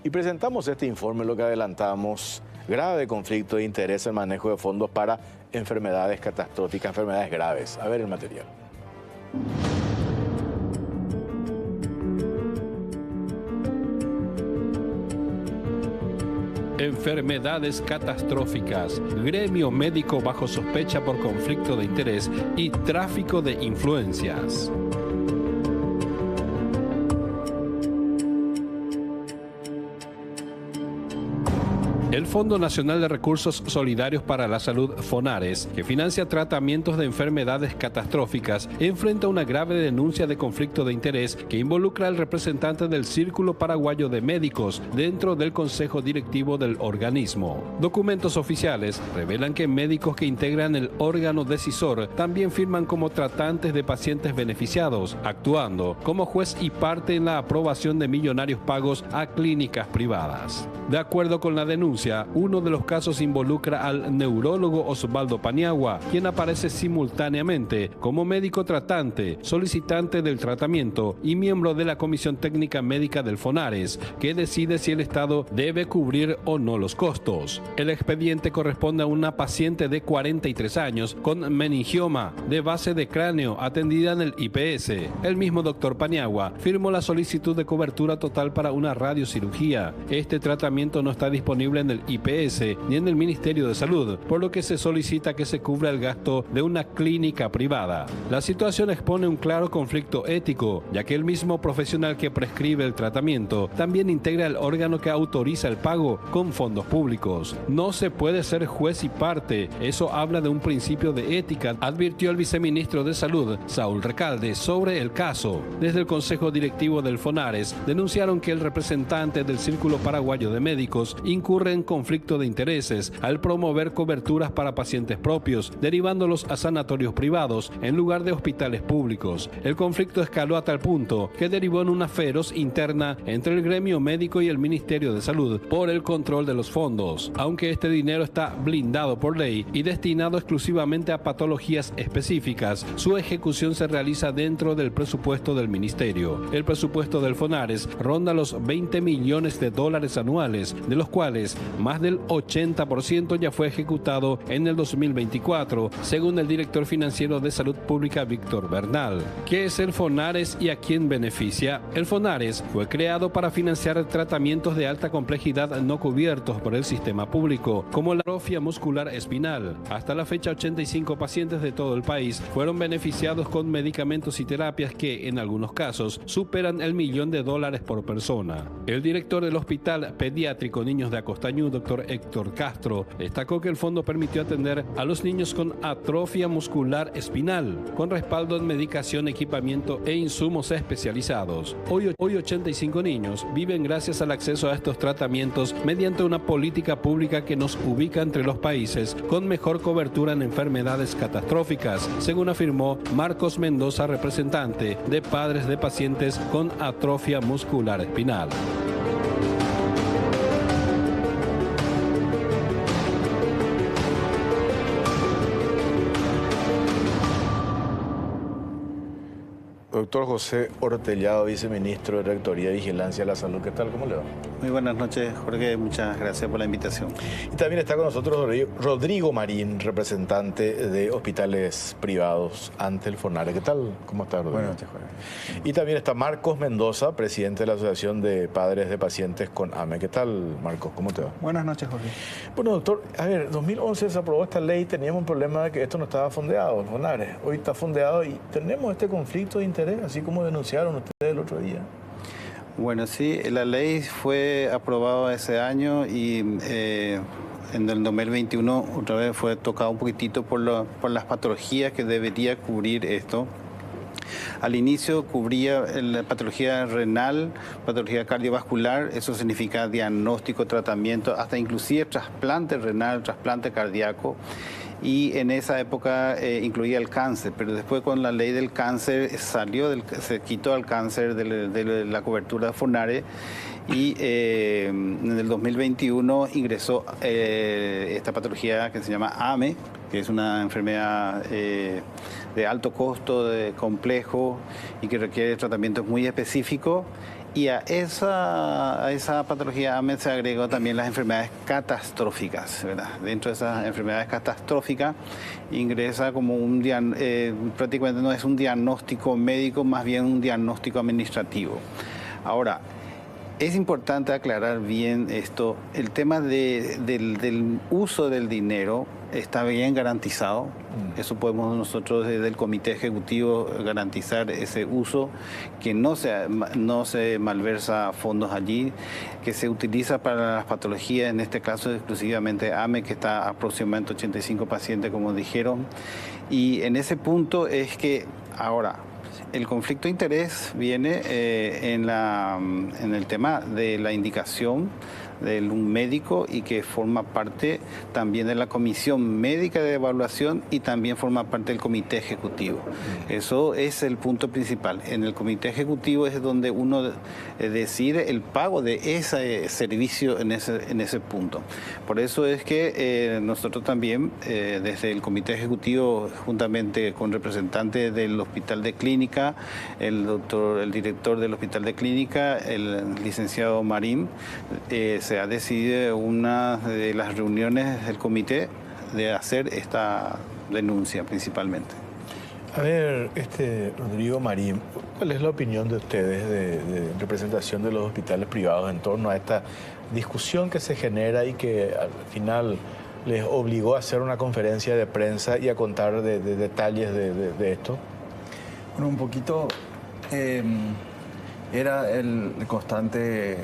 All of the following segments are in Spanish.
Y presentamos este informe, lo que adelantamos, grave conflicto de interés en manejo de fondos para enfermedades catastróficas, enfermedades graves. A ver el material. Enfermedades catastróficas, gremio médico bajo sospecha por conflicto de interés y tráfico de influencias. El Fondo Nacional de Recursos Solidarios para la Salud, FONARES, que financia tratamientos de enfermedades catastróficas, enfrenta una grave denuncia de conflicto de interés que involucra al representante del Círculo Paraguayo de Médicos dentro del Consejo Directivo del organismo. Documentos oficiales revelan que médicos que integran el órgano decisor también firman como tratantes de pacientes beneficiados, actuando como juez y parte en la aprobación de millonarios pagos a clínicas privadas. De acuerdo con la denuncia, uno de los casos involucra al neurólogo Osvaldo Paniagua, quien aparece simultáneamente como médico tratante, solicitante del tratamiento y miembro de la Comisión Técnica Médica del FONARES, que decide si el Estado debe cubrir o no los costos. El expediente corresponde a una paciente de 43 años con meningioma de base de cráneo atendida en el IPS. El mismo doctor Paniagua firmó la solicitud de cobertura total para una radiocirugía. Este tratamiento no está disponible en el IPS ni en el Ministerio de Salud, por lo que se solicita que se cubra el gasto de una clínica privada. La situación expone un claro conflicto ético, ya que el mismo profesional que prescribe el tratamiento también integra el órgano que autoriza el pago con fondos públicos. No se puede ser juez y parte, eso habla de un principio de ética, advirtió el viceministro de Salud, Saúl Recalde, sobre el caso. Desde el Consejo Directivo del FONARES denunciaron que el representante del Círculo Paraguayo de Médicos incurre en conflicto de intereses al promover coberturas para pacientes propios, derivándolos a sanatorios privados en lugar de hospitales públicos. El conflicto escaló a tal punto que derivó en una feroz interna entre el gremio médico y el Ministerio de Salud por el control de los fondos. Aunque este dinero está blindado por ley y destinado exclusivamente a patologías específicas, su ejecución se realiza dentro del presupuesto del Ministerio. El presupuesto del FONARES ronda los $20 millones anuales, de los cuales más del 80% ya fue ejecutado en el 2024, según el director financiero de Salud Pública, Víctor Bernal. ¿Qué es el FONARES y a quién beneficia? El FONARES fue creado para financiar tratamientos de alta complejidad no cubiertos por el sistema público, como la atrofia muscular espinal. Hasta la fecha, 85 pacientes de todo el país fueron beneficiados con medicamentos y terapias que, en algunos casos, superan el $1 millón por persona. El director del Hospital Pediátrico Niños de Acostañú, doctor Héctor Castro, destacó que el fondo permitió atender a los niños con atrofia muscular espinal, con respaldo en medicación, equipamiento e insumos especializados. Hoy 85 niños viven gracias al acceso a estos tratamientos mediante una política pública que nos ubica entre los países con mejor cobertura en enfermedades catastróficas, según afirmó Marcos Mendoza, representante de padres de pacientes con atrofia muscular espinal. Doctor José Ortellado, viceministro de Rectoría y Vigilancia de la Salud. ¿Qué tal? ¿Cómo le va? Muy buenas noches, Jorge. Muchas gracias por la invitación. Y también está con nosotros Rodrigo Marín, representante de hospitales privados ante el FONARES. ¿Qué tal? ¿Cómo está, Rodrigo? Buenas noches, Jorge. Y también está Marcos Mendoza, presidente de la Asociación de Padres de Pacientes con AME. ¿Qué tal, Marcos? ¿Cómo te va? Buenas noches, Jorge. Bueno, doctor, a ver, en 2011 se aprobó esta ley, teníamos un problema de que esto no estaba fondeado, el FONARES. Hoy está fondeado y tenemos este conflicto de interés, así como denunciaron ustedes el otro día. Bueno, sí, la ley fue aprobada ese año y en el 2021 otra vez fue tocado un poquitito por las patologías que debería cubrir esto. Al inicio cubría la patología renal, patología cardiovascular, eso significa diagnóstico, tratamiento, hasta inclusive trasplante renal, trasplante cardíaco. Y en esa época incluía el cáncer, pero después con la ley del cáncer se quitó el cáncer de la cobertura de FONARES y en el 2021 ingresó esta patología que se llama AME, que es una enfermedad de alto costo, complejo y que requiere tratamientos muy específicos. Y a esa patología AME se agregó también las enfermedades catastróficas, ¿verdad? Dentro de esas enfermedades catastróficas ingresa como prácticamente no es un diagnóstico médico, más bien un diagnóstico administrativo. Ahora, es importante aclarar bien esto. El tema del uso del dinero está bien garantizado. Eso podemos nosotros desde el Comité Ejecutivo garantizar ese uso, que no se malversa fondos allí, que se utiliza para las patologías, en este caso exclusivamente AME, que está aproximadamente 85 pacientes, como dijeron. Y en ese punto es que ahora el conflicto de interés viene en el tema de la indicación de un médico y que forma parte también de la comisión médica de evaluación y también forma parte del comité ejecutivo. Eso es el punto principal. En el comité ejecutivo es donde uno decide el pago de ese servicio en ese punto. Por eso es que nosotros también desde el comité ejecutivo, juntamente con representantes del Hospital de Clínica, el director del Hospital de Clínica, el licenciado Marín, se ha decidido una de las reuniones del comité de hacer esta denuncia principalmente. A ver, Rodrigo Marín, ¿cuál es la opinión de ustedes de representación de los hospitales privados en torno a esta discusión que se genera y que al final les obligó a hacer una conferencia de prensa y a contar de detalles de esto? Bueno, un poquito era el constante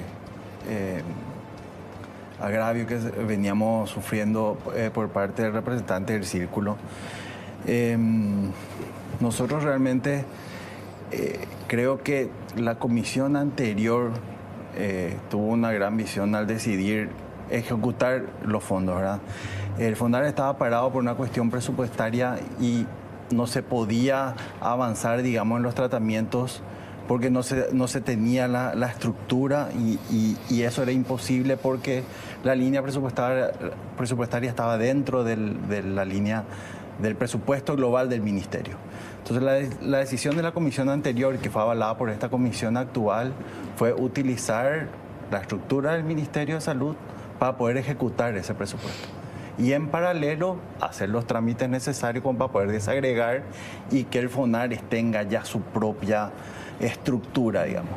agravio que veníamos sufriendo por parte del representante del círculo. Nosotros realmente creo que la comisión anterior tuvo una gran visión al decidir ejecutar los fondos, ¿verdad? El FONARES estaba parado por una cuestión presupuestaria y no se podía avanzar, digamos, en los tratamientos porque no se tenía la estructura y eso era imposible porque la línea presupuestaria estaba dentro de la línea del presupuesto global del ministerio. Entonces la decisión de la comisión anterior, que fue avalada por esta comisión actual, fue utilizar la estructura del Ministerio de Salud para poder ejecutar ese presupuesto. Y en paralelo hacer los trámites necesarios para poder desagregar y que el FONARES tenga ya su propia estructura, digamos.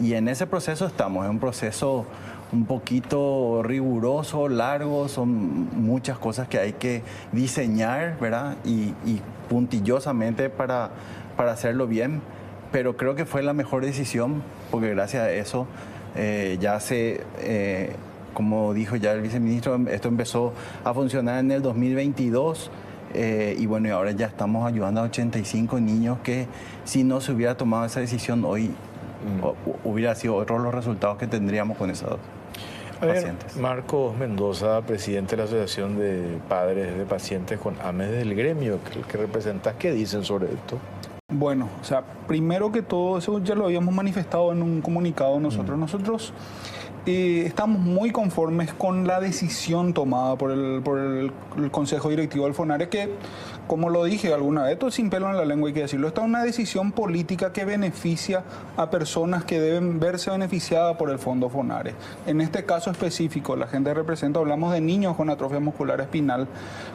Y en ese proceso estamos, es un proceso un poquito riguroso, largo, son muchas cosas que hay que diseñar, ¿verdad? Y puntillosamente para hacerlo bien, pero creo que fue la mejor decisión porque gracias a eso como dijo ya el viceministro, esto empezó a funcionar en el 2022 y bueno, y ahora ya estamos ayudando a 85 niños que si no se hubiera tomado esa decisión hoy hubiera sido otros los resultados que tendríamos con esos pacientes. Marcos Mendoza, presidente de la Asociación de Padres de Pacientes con AME del gremio, que representas, ¿qué dicen sobre esto? Bueno, o sea, primero que todo, eso ya lo habíamos manifestado en un comunicado nosotros. Nosotros estamos muy conformes con la decisión tomada por el Consejo Directivo del FONARES, que, como lo dije alguna vez, esto es sin pelo en la lengua, hay que decirlo, esta es una decisión política que beneficia a personas que deben verse beneficiadas por el Fondo FONARES. En este caso específico, la gente representa, hablamos de niños con atrofia muscular espinal,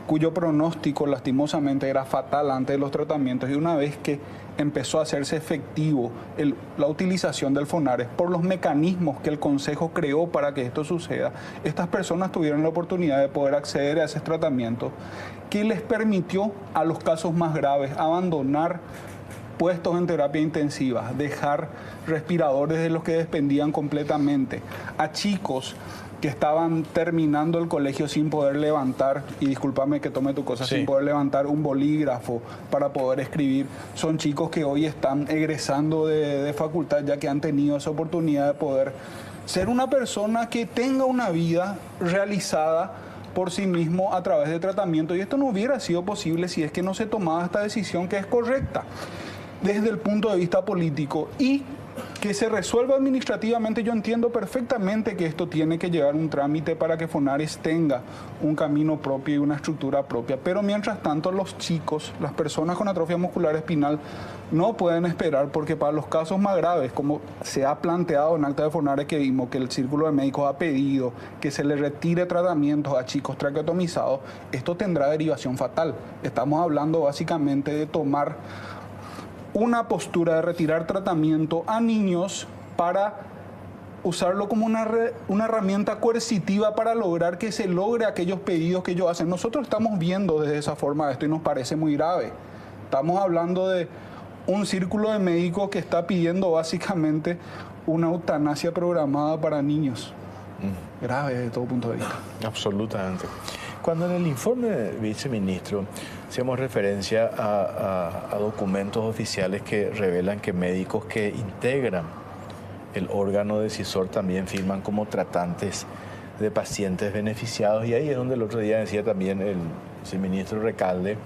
cuyo pronóstico lastimosamente era fatal antes de los tratamientos, y una vez que empezó a hacerse efectivo la utilización del FONARES por los mecanismos que el Consejo creó para que esto suceda, estas personas tuvieron la oportunidad de poder acceder a ese tratamiento que les permitió a los casos más graves abandonar puestos en terapia intensiva, dejar respiradores de los que dependían completamente, a chicos que estaban terminando el colegio sin poder levantar, y discúlpame que tome tu cosa, sí, sin poder levantar un bolígrafo para poder escribir. Son chicos que hoy están egresando de facultad ya que han tenido esa oportunidad de poder ser una persona que tenga una vida realizada por sí mismo a través de tratamiento. Y esto no hubiera sido posible si es que no se tomaba esta decisión, que es correcta desde el punto de vista político y Que se resuelva administrativamente, yo entiendo perfectamente que esto tiene que llevar un trámite para que Fonares tenga un camino propio y una estructura propia, pero mientras tanto los chicos, las personas con atrofia muscular espinal no pueden esperar, porque para los casos más graves, como se ha planteado en acta de Fonares que vimos, que el Círculo de Médicos ha pedido que se le retire tratamientos a chicos traqueotomizados, esto tendrá derivación fatal. Estamos hablando básicamente de tomar una postura de retirar tratamiento a niños para usarlo como una herramienta coercitiva para lograr que se logre aquellos pedidos que ellos hacen. Nosotros estamos viendo desde esa forma esto y nos parece muy grave. Estamos hablando de un círculo de médicos que está pidiendo básicamente una eutanasia programada para niños. Grave desde todo punto de vista. Absolutamente. Cuando en el informe, viceministro, hacemos referencia a documentos oficiales que revelan que médicos que integran el órgano decisor también firman como tratantes de pacientes beneficiados, y ahí es donde el otro día decía también el viceministro Recalde,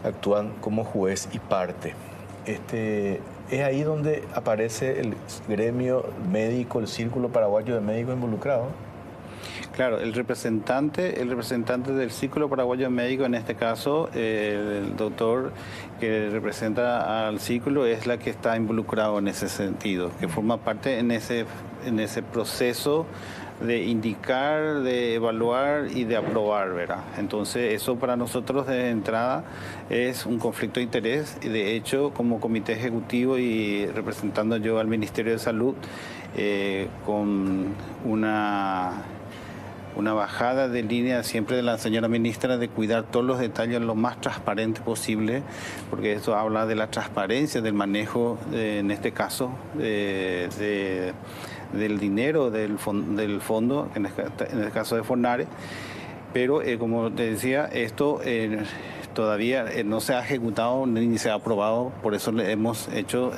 actúan como juez y parte. Es ahí donde aparece el gremio médico, el Círculo Paraguayo de Médicos involucrados. Claro, el representante del Círculo Paraguayo de Médicos, en este caso, el doctor que representa al círculo, es la que está involucrado en ese sentido, que forma parte en ese proceso de indicar, de evaluar y de aprobar, ¿verdad? Entonces, eso para nosotros de entrada es un conflicto de interés, y de hecho, como comité ejecutivo y representando yo al Ministerio de Salud, con una bajada de línea siempre de la señora ministra de cuidar todos los detalles lo más transparente posible, porque eso habla de la transparencia del manejo, en este caso, del dinero del fondo, en el caso de Fonares. Pero, como te decía, esto todavía no se ha ejecutado ni se ha aprobado, por eso le hemos hecho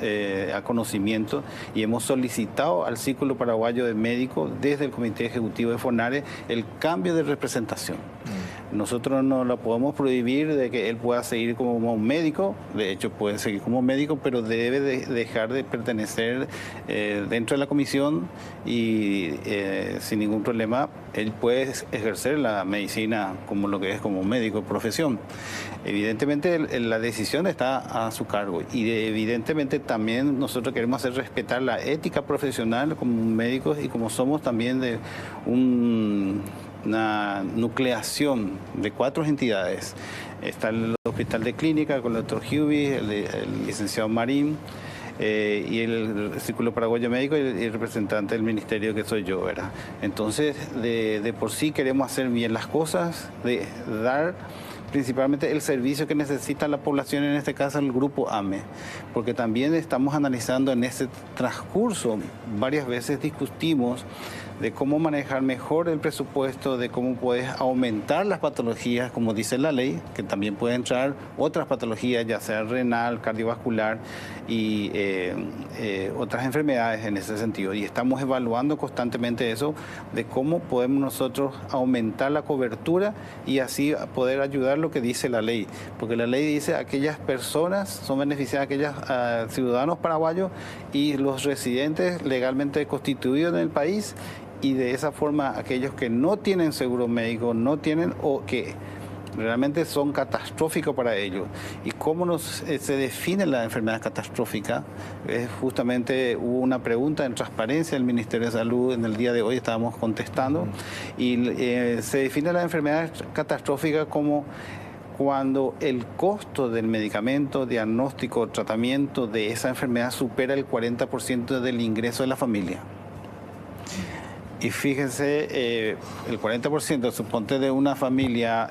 a conocimiento y hemos solicitado al Círculo Paraguayo de Médicos, desde el Comité Ejecutivo de Fonares, el cambio de representación. Nosotros no lo podemos prohibir de que él pueda seguir como un médico, de hecho puede seguir como médico, pero debe dejar de pertenecer dentro de la comisión y sin ningún problema él puede ejercer la medicina como lo que es como médico de profesión. Evidentemente la decisión está a su cargo y evidentemente también nosotros queremos hacer respetar la ética profesional como médicos y como somos también de una nucleación de 4 entidades. Está el Hospital de Clínica con el doctor Huby, el licenciado Marín, y el Círculo Paraguayo Médico y el representante del ministerio que soy yo, ¿verdad? Entonces, de por sí queremos hacer bien las cosas, de dar principalmente el servicio que necesita la población, en este caso el grupo AME, porque también estamos analizando en ese transcurso, varias veces discutimos de cómo manejar mejor el presupuesto, de cómo puedes aumentar las patologías, como dice la ley, que también pueden entrar otras patologías, ya sea renal, cardiovascular y otras enfermedades en ese sentido. Y estamos evaluando constantemente eso, de cómo podemos nosotros aumentar la cobertura y así poder ayudar lo que dice la ley. Porque la ley dice aquellas personas son beneficiadas, aquellos ciudadanos paraguayos y los residentes legalmente constituidos en el país, y de esa forma aquellos que no tienen seguro médico, no tienen o que realmente son catastróficos para ellos. ¿Y cómo se define la enfermedad catastrófica? Justamente hubo una pregunta en transparencia del Ministerio de Salud en el día de hoy, estábamos contestando, y se define la enfermedad catastrófica como cuando el costo del medicamento, diagnóstico, tratamiento de esa enfermedad supera el 40% del ingreso de la familia. Y fíjense, el 40%, suponte de una familia,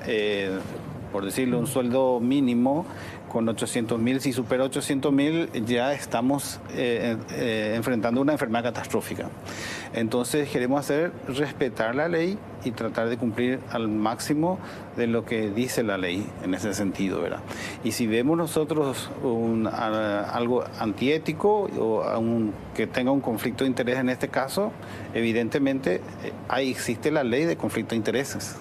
por decirlo, un sueldo mínimo con 800.000, si supera 800.000 ya estamos enfrentando una enfermedad catastrófica. Entonces queremos respetar la ley y tratar de cumplir al máximo de lo que dice la ley en ese sentido, ¿verdad? Y si vemos nosotros algo antiético o que tenga un conflicto de interés en este caso, evidentemente ahí existe la ley de conflicto de intereses.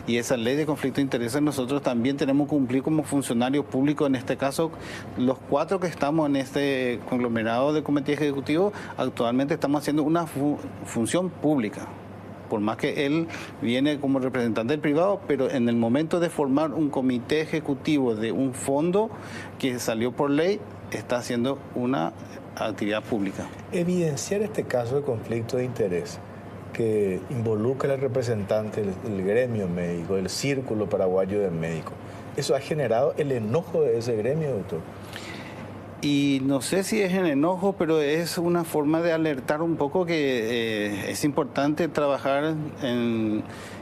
Y esa ley de conflicto de intereses nosotros también tenemos que cumplir como funcionarios públicos. En este caso, los 4 que estamos en este conglomerado de comité ejecutivo, actualmente estamos haciendo una función pública. Por más que él viene como representante del privado, pero en el momento de formar un comité ejecutivo de un fondo que salió por ley, está haciendo una actividad pública. Evidenciar este caso de conflicto de interés que involucra al representante del gremio médico, del Círculo Paraguayo de Médicos, ¿eso ha generado el enojo de ese gremio, doctor? Y no sé si es en enojo, pero es una forma de alertar un poco que es importante trabajar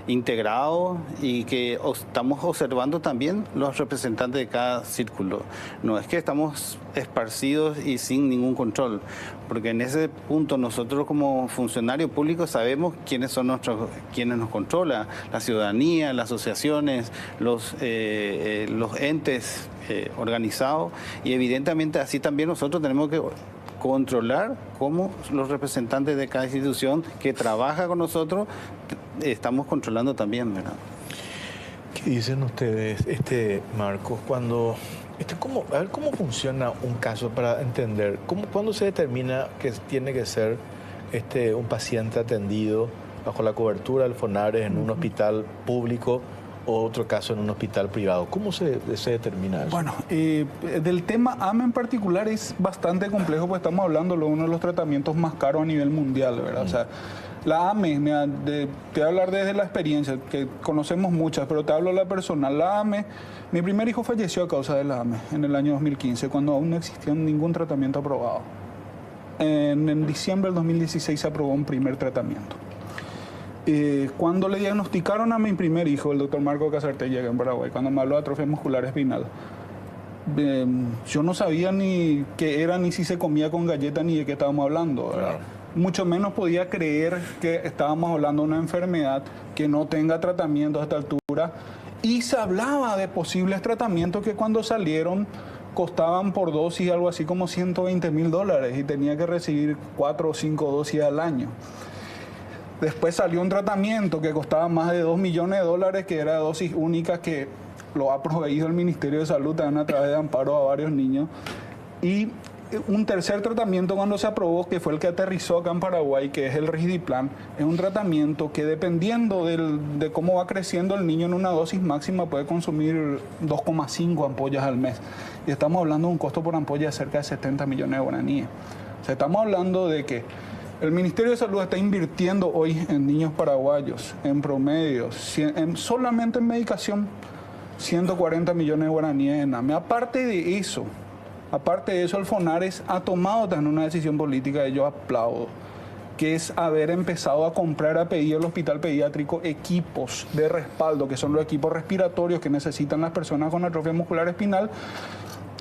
integrado y que estamos observando también los representantes de cada círculo. No es que estamos esparcidos y sin ningún control, porque en ese punto nosotros como funcionarios públicos sabemos quiénes son quienes nos controlan, la ciudadanía, las asociaciones, los entes organizados, y evidentemente así también nosotros tenemos que controlar cómo los representantes de cada institución que trabaja con nosotros estamos controlando también, ¿verdad? ¿Qué dicen ustedes, Marcos, cuando a ver cómo funciona un caso para entender cuándo se determina que tiene que ser un paciente atendido bajo la cobertura del FONARES en un hospital público o otro caso en un hospital privado? ¿Cómo se determina eso? Bueno, del tema AME en particular es bastante complejo, porque estamos hablando de uno de los tratamientos más caros a nivel mundial, ¿verdad? O sea, la AME, te voy a hablar desde la experiencia, que conocemos muchas, pero te hablo de la personal. La AME, mi primer hijo falleció a causa de la AME en el año 2015, cuando aún no existía ningún tratamiento aprobado. En diciembre del 2016 se aprobó un primer tratamiento. Cuando le diagnosticaron a mi primer hijo, el doctor Marco Casartella, en Paraguay, cuando me habló de atrofia muscular espinal, yo no sabía ni qué era, ni si se comía con galleta, ni de qué estábamos hablando, ¿verdad? Claro. Mucho menos podía creer que estábamos hablando de una enfermedad que no tenga tratamiento a esta altura, y se hablaba de posibles tratamientos que cuando salieron costaban por dosis algo así como $120,000 y tenía que recibir 4 o 5 dosis al año. Después salió un tratamiento que costaba más de $2 millones, que era dosis única, que lo ha proveído el Ministerio de Salud también a través de amparo a varios niños. Y un tercer tratamiento cuando se aprobó, que fue el que aterrizó acá en Paraguay, que es el Risdiplam, es un tratamiento que dependiendo de cómo va creciendo el niño en una dosis máxima puede consumir 2,5 ampollas al mes. Y estamos hablando de un costo por ampolla de cerca de 70 millones de guaraníes. O sea, estamos hablando de que el Ministerio de Salud está invirtiendo hoy en niños paraguayos, en promedio, solamente en medicación, 140 millones de guaraníes en AME. Aparte de eso, el FONARES ha tomado también una decisión política, y yo aplaudo, que es haber empezado a comprar a pedido del hospital pediátrico equipos de respaldo, que son los equipos respiratorios que necesitan las personas con atrofia muscular espinal,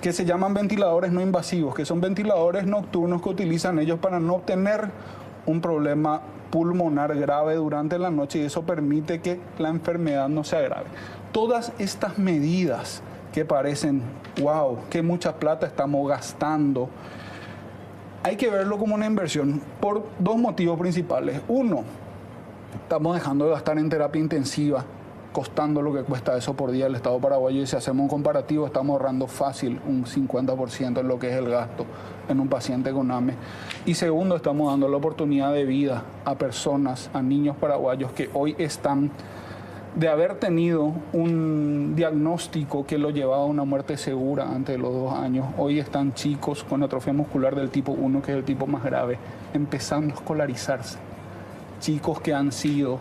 que se llaman ventiladores no invasivos, que son ventiladores nocturnos que utilizan ellos para no tener un problema pulmonar grave durante la noche, y eso permite que la enfermedad no se agrave. Todas estas medidas que parecen, wow, qué mucha plata estamos gastando, hay que verlo como una inversión por 2 motivos principales. Uno, estamos dejando de gastar en terapia intensiva, costando lo que cuesta eso por día el Estado paraguayo, y si hacemos un comparativo estamos ahorrando fácil un 50% en lo que es el gasto en un paciente con AME. Y segundo, estamos dando la oportunidad de vida a personas, a niños paraguayos que hoy están, de haber tenido un diagnóstico que lo llevaba a una muerte segura antes de los 2 años, hoy están chicos con atrofia muscular del tipo 1, que es el tipo más grave, empezando a escolarizarse. Chicos que han sido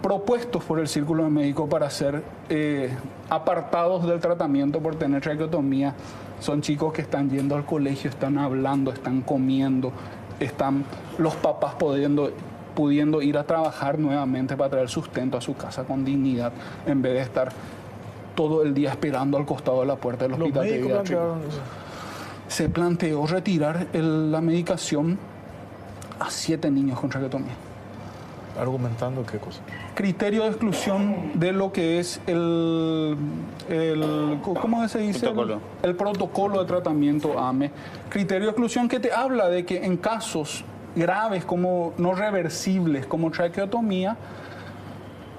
propuestos por el Círculo de Médicos para ser apartados del tratamiento por tener traqueotomía. Son chicos que están yendo al colegio, están hablando, están comiendo, están los papás pudiendo ir a trabajar nuevamente para traer sustento a su casa con dignidad, en vez de estar todo el día esperando al costado de la puerta del hospital pediátrico. Se planteó retirar la medicación a 7 niños con traqueotomía. ¿Argumentando qué cosa? Criterio de exclusión de lo que es ¿cómo se dice? El protocolo de tratamiento AME. Criterio de exclusión que te habla de que en casos graves, como no reversibles, como traqueotomía,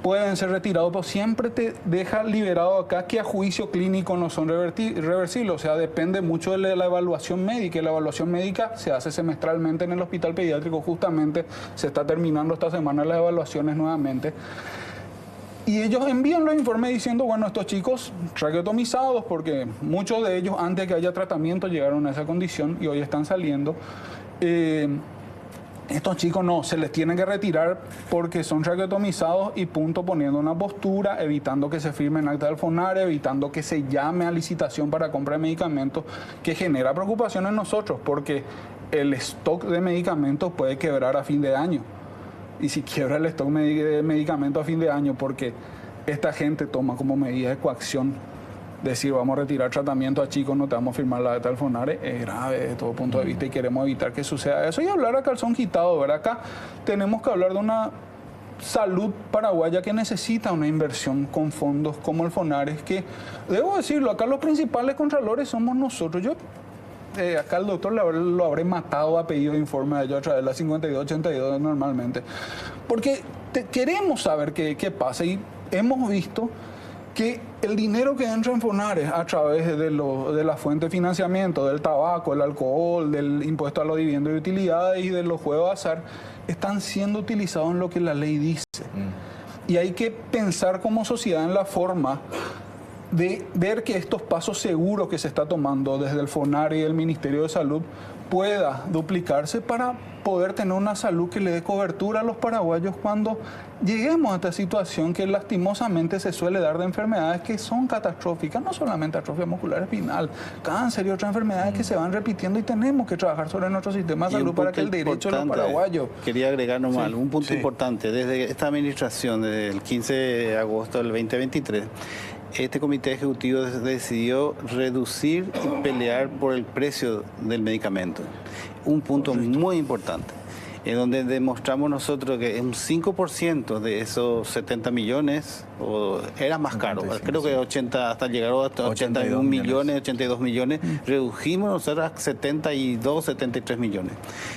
pueden ser retirados, pero siempre te deja liberado acá que a juicio clínico no son reversibles. O sea, depende mucho de la evaluación médica. Y la evaluación médica se hace semestralmente en el hospital pediátrico. Justamente se está terminando esta semana las evaluaciones nuevamente. Y ellos envían los informes diciendo, bueno, estos chicos traqueotomizados, porque muchos de ellos antes de que haya tratamiento llegaron a esa condición y hoy están saliendo. Estos chicos no, se les tiene que retirar porque son traqueotomizados y punto, poniendo una postura, evitando que se firme en acta del FONARE, evitando que se llame a licitación para compra de medicamentos, que genera preocupación en nosotros porque el stock de medicamentos puede quebrar a fin de año. Y si quiebra el stock de medicamentos a fin de año porque esta gente toma como medida de coacción decir vamos a retirar tratamiento a chicos, no te vamos a firmar la acta del FONARE, es grave desde todo punto de vista y queremos evitar que suceda eso y hablar a calzón quitado, ¿verdad? Acá tenemos que hablar de una salud paraguaya que necesita una inversión con fondos como el FONARE, que debo decirlo, acá los principales contralores somos nosotros. Yo acá el doctor lo habré matado a pedido de informe de ellos a través de la 5282 normalmente, porque queremos saber qué pasa y hemos visto que el dinero que entra en FONARE a través de la fuente de financiamiento, del tabaco, el alcohol, del impuesto a los dividendos y utilidades y de los juegos de azar, están siendo utilizados en lo que la ley dice. Y hay que pensar como sociedad en la forma de ver que estos pasos seguros que se está tomando desde el FONARE y el Ministerio de Salud pueda duplicarse para poder tener una salud que le dé cobertura a los paraguayos cuando lleguemos a esta situación que lastimosamente se suele dar de enfermedades que son catastróficas, no solamente atrofia muscular espinal, cáncer y otras enfermedades que se van repitiendo y tenemos que trabajar sobre nuestro sistema de salud para que el derecho de los paraguayos... Quería agregar nomás un punto importante. Desde esta administración, desde el 15 de agosto del 2023, este comité ejecutivo decidió reducir y pelear por el precio del medicamento. Un punto muy importante, en donde demostramos nosotros que un 5% de esos 70 millones era más caro. Creo que 80, hasta llegaron hasta 81 millones, 82 millones. Redujimos nosotros a 72, 73 millones.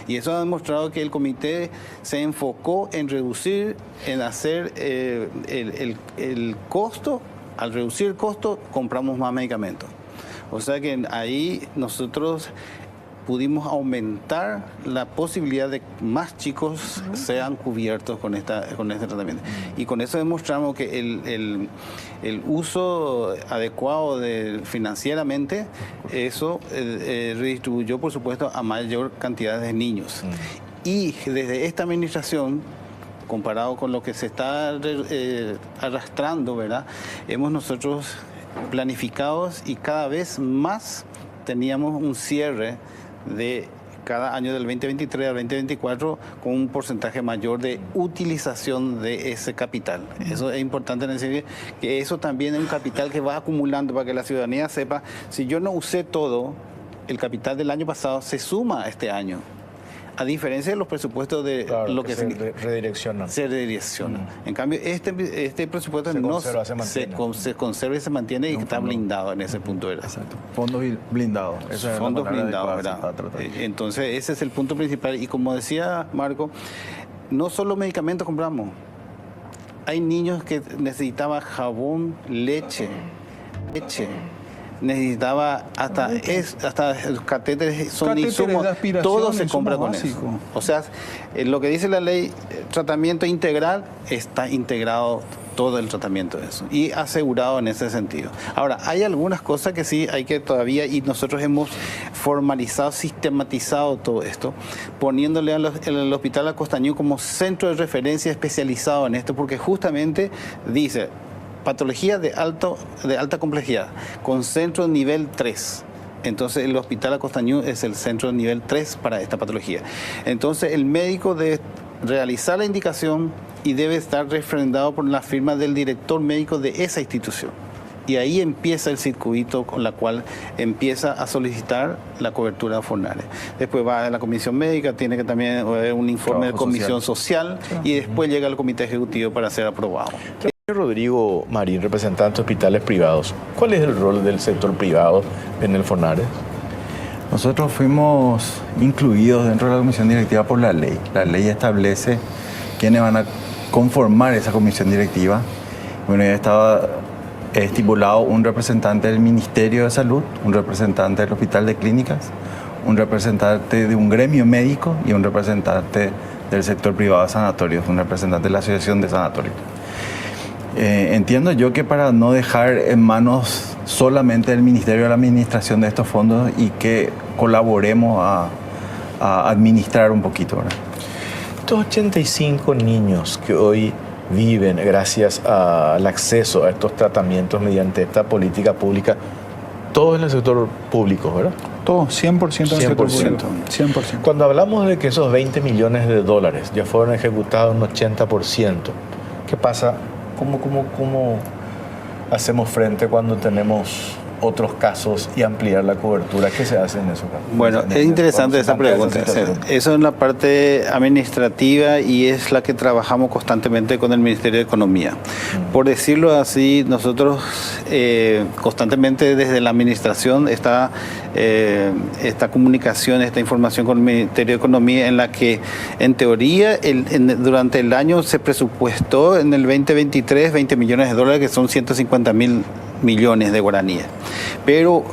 Y eso ha demostrado que el comité se enfocó en reducir, en hacer el costo. Al reducir el costo, compramos más medicamentos. O sea que ahí nosotros pudimos aumentar la posibilidad de que más chicos sean cubiertos con este tratamiento. Y con eso demostramos que el uso adecuado financieramente, eso redistribuyó, por supuesto, a mayor cantidad de niños. Y desde esta administración, comparado con lo que se está arrastrando, ¿verdad? Hemos nosotros planificados y cada vez más teníamos un cierre de cada año del 2023 al 2024 con un porcentaje mayor de utilización de ese capital. Eso es importante decir que eso también es un capital que va acumulando para que la ciudadanía sepa, si yo no usé todo, el capital del año pasado se suma este año. A diferencia de los presupuestos de lo que se redireccionan. Se redirecciona. En cambio, este presupuesto se conserva y se mantiene y está blindado en ese punto. Exacto. Fondos blindados. Fondos blindados, ¿verdad? Entonces, ese es el punto principal. Y como decía Marco, no solo medicamentos compramos. Hay niños que necesitaban jabón, leche. Necesitaba hasta catéteres, son insumos, todo se compra con eso. O sea, lo que dice la ley, tratamiento integral, está integrado todo el tratamiento de eso y asegurado en ese sentido. Ahora, hay algunas cosas que sí hay que todavía, y nosotros hemos formalizado, sistematizado todo esto, poniéndole al Hospital Acostañú como centro de referencia especializado en esto, porque justamente dice patología de alta complejidad, con centro nivel 3. Entonces el Hospital Acostañú es el centro nivel 3 para esta patología. Entonces el médico debe realizar la indicación y debe estar refrendado por la firma del director médico de esa institución. Y ahí empieza el circuito con la cual empieza a solicitar la cobertura de FONARE. Después va a la comisión médica, tiene que también haber un informe de comisión social y después llega al comité ejecutivo para ser aprobado. Rodrigo Marín, representante de hospitales privados. ¿Cuál es el rol del sector privado en el FONARE? Nosotros fuimos incluidos dentro de la comisión directiva por la ley. La ley establece quiénes van a conformar esa comisión directiva, bueno, ya estaba estipulado un representante del Ministerio de Salud, un representante del Hospital de Clínicas, un representante de un gremio médico y un representante del sector privado de sanatorios, un representante de la Asociación de Sanatorios. Entiendo yo que para no dejar en manos solamente del Ministerio de la Administración de estos fondos y que colaboremos a administrar un poquito, ¿verdad? Estos 85 niños que hoy viven gracias al acceso a estos tratamientos mediante esta política pública, todo en el sector público, ¿verdad? Todo, 100% en el sector público. 100%. Cuando hablamos de que esos 20 millones de dólares ya fueron ejecutados un 80%, ¿qué pasa? ¿Cómo hacemos frente cuando tenemos otros casos y ampliar la cobertura? ¿Qué se hace en eso? Bueno, es interesante esa pregunta. Eso es la parte administrativa y es la que trabajamos constantemente con el Ministerio de Economía. Por decirlo así, nosotros constantemente desde la administración esta comunicación, esta información con el Ministerio de Economía, en la que en teoría durante el año se presupuestó en el 2023 20 millones de dólares, que son 150.000 millones de guaraníes. Pero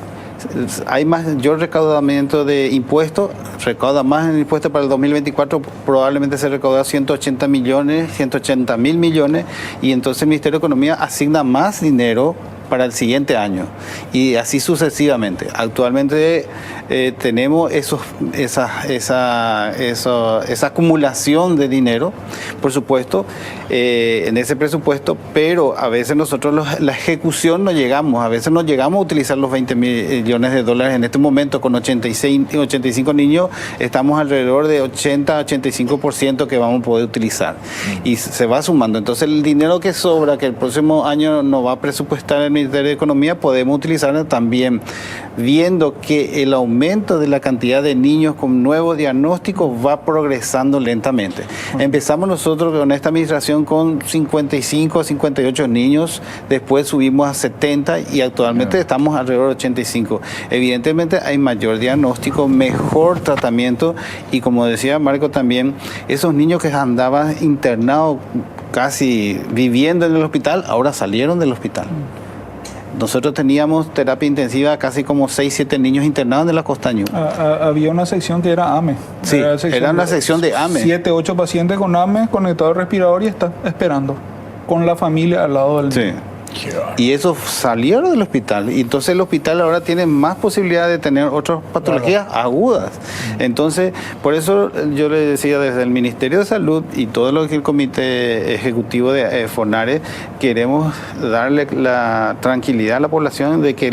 hay mayor recaudamiento de impuestos, recauda más en impuestos para el 2024, probablemente se recauda 180.000 millones, y entonces el Ministerio de Economía asigna más dinero para el siguiente año y así sucesivamente. Actualmente tenemos esa acumulación de dinero, por supuesto, en ese presupuesto, pero a veces nosotros la ejecución no llegamos, a veces no llegamos a utilizar los 20 millones de dólares. En este momento con 85 niños estamos alrededor de 80-85% que vamos a poder utilizar y se va sumando. Entonces el dinero que sobra, que el próximo año nos va a presupuestar el Ministerio de Economía, podemos utilizarlo también viendo que el aumento de la cantidad de niños con nuevos diagnósticos va progresando lentamente. Empezamos nosotros con esta administración con 55 a 58 niños, después subimos a 70 y actualmente estamos alrededor de 85. Evidentemente hay mayor diagnóstico, mejor tratamiento y, como decía Marco también, esos niños que andaban internados casi viviendo en el hospital, ahora salieron del hospital. Nosotros teníamos terapia intensiva casi como 6-7 niños internados en la Costaño. Había una sección que era AME. Sí, era una sección de AME. 7-8 pacientes con AME conectado al respirador y está esperando con la familia al lado del niño. Y esos salieron del hospital. Y entonces el hospital ahora tiene más posibilidad de tener otras patologías agudas. Entonces, por eso yo le decía desde el Ministerio de Salud y todo lo que el Comité Ejecutivo de FONARES, queremos darle la tranquilidad a la población de que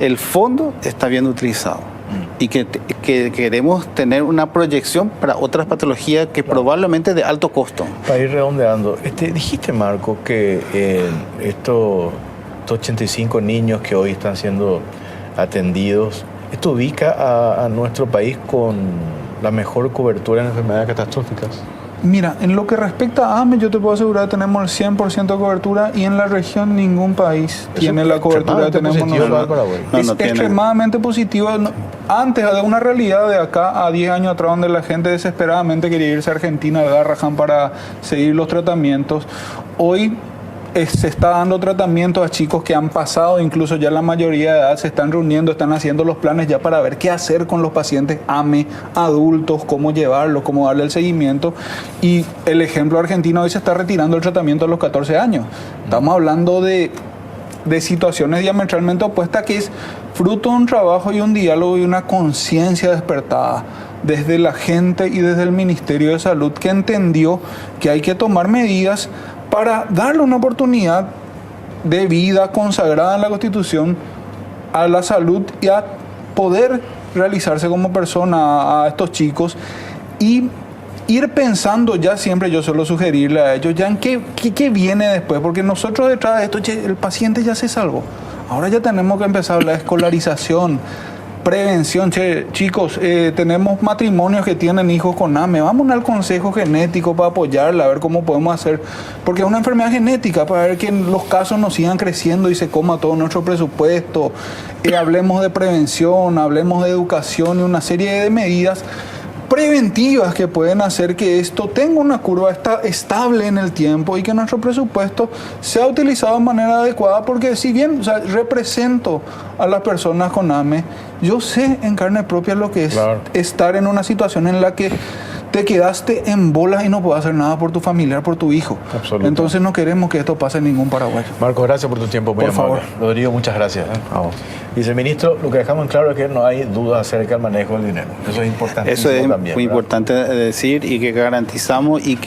el fondo está bien utilizado. Y que queremos tener una proyección para otras patologías que probablemente de alto costo. Para ir redondeando, dijiste, Marco, que estos 85 niños que hoy están siendo atendidos, esto ubica a nuestro país con la mejor cobertura en enfermedades catastróficas. Mira, en lo que respecta a AME, yo te puedo asegurar que tenemos el 100% de cobertura y en la región ningún país tiene la cobertura que tenemos nosotros. Es extremadamente positivo. Antes de una realidad de acá a 10 años atrás, donde la gente desesperadamente quería irse a Argentina, al Garrahan, para seguir los tratamientos, hoy se está dando tratamiento a chicos que han pasado incluso ya la mayoría de edad, se están reuniendo, están haciendo los planes ya para ver qué hacer con los pacientes AME, adultos, cómo llevarlos, cómo darle el seguimiento. Y el ejemplo argentino, hoy se está retirando el tratamiento a los 14 años. Estamos hablando de situaciones diametralmente opuestas, que es fruto de un trabajo y un diálogo y una conciencia despertada desde la gente y desde el Ministerio de Salud, que entendió que hay que tomar medidas para darle una oportunidad de vida consagrada en la Constitución a la salud y a poder realizarse como persona a estos chicos, y ir pensando ya siempre, yo suelo sugerirle a ellos, ya en qué viene después, porque nosotros detrás de esto, el paciente ya se salvó, ahora ya tenemos que empezar la escolarización, prevención. Chicos, tenemos matrimonios que tienen hijos con AME, vamos al consejo genético para apoyarla, a ver cómo podemos hacer, porque es una enfermedad genética, para ver que los casos no sigan creciendo y se coma todo nuestro presupuesto. Hablemos de prevención, hablemos de educación y una serie de medidas preventivas que pueden hacer que esto tenga una curva estable en el tiempo y que nuestro presupuesto sea utilizado de manera adecuada, porque si bien, o sea, represento a las personas con AME, yo sé en carne propia lo que es estar en una situación en la que te quedaste en bolas y no puedes hacer nada por tu familiar, por tu hijo. Entonces no queremos que esto pase en ningún paraguayo. Marcos, gracias por tu tiempo, muy por amable. favor. Rodrigo, muchas gracias. Viceministro, lo que dejamos en claro es que no hay duda acerca del manejo del dinero. Eso es importante. Eso es muy importante decir, y que garantizamos y que